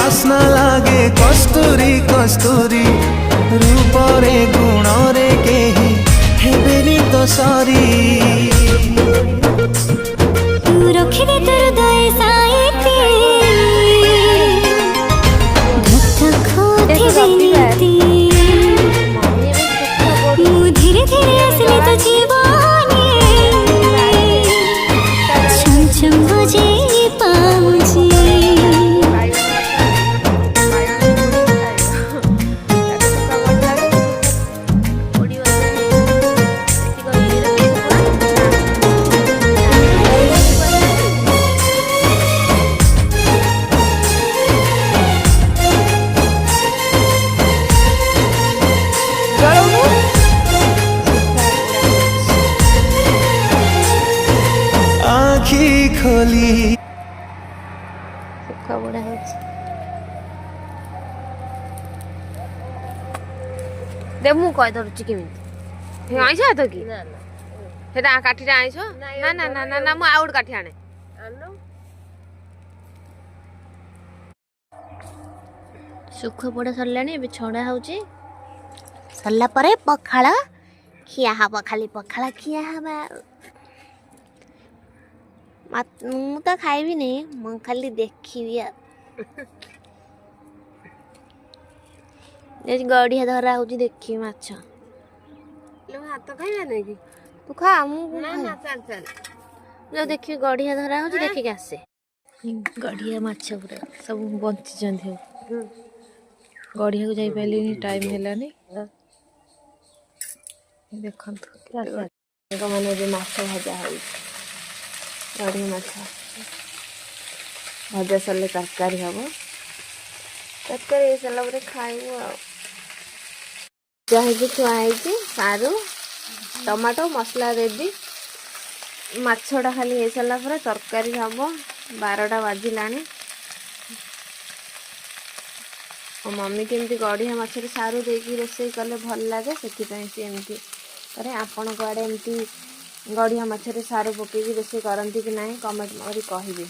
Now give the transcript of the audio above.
बास्ना लागे कस्तूरी कस्तूरी रूपरे गुणरे केही हेबेनी तो सरी तू रखिदे तोर दय साइती धक खोथिबेनी मु धीरे धीरे असले तो जीवनी छम छम बजे पाउजी आखी खोली सुखा बुड़ा दे मु कह धरुची केमिति हे आइछ त कि ना ना हेटा काठीटा आइछ ना ना ना ना ना मु आउट काठी आने आनो सुखा बुड़ा सरलानी ए छडा होची सरला परे पखाळा खिया हवा खाली पखाळा खिया हवा मु तो खाइबी नहीं मु खाली देखी गड़िया धरा हो देखी माछ हाथ खाइबा नहीं कि तू खा मु ना चल चल जो देखी गड़िया धरा हो देखिक आसे गड़िया माछ पूरा सब बंची गड़िया को जाई पाइली टाइम हेलानी देखंतु माने माछ भजा हो गड़िया माछ भजा सरले तरकारी हम तरकारी सरला खाइबू जहाँ थुआई सारू टमाटो मसला देवी माछटा खाली हो सारा पर तरकारी हम 12टा बाजिला मम्मी केमती गड़िया माछरे सारू देकी रोषे कले भल लगे से करे आपण को आड़े एमती गड़िया माछरे सारू पकईकि रोषे करती कि ना कमेंट करी कहिबे।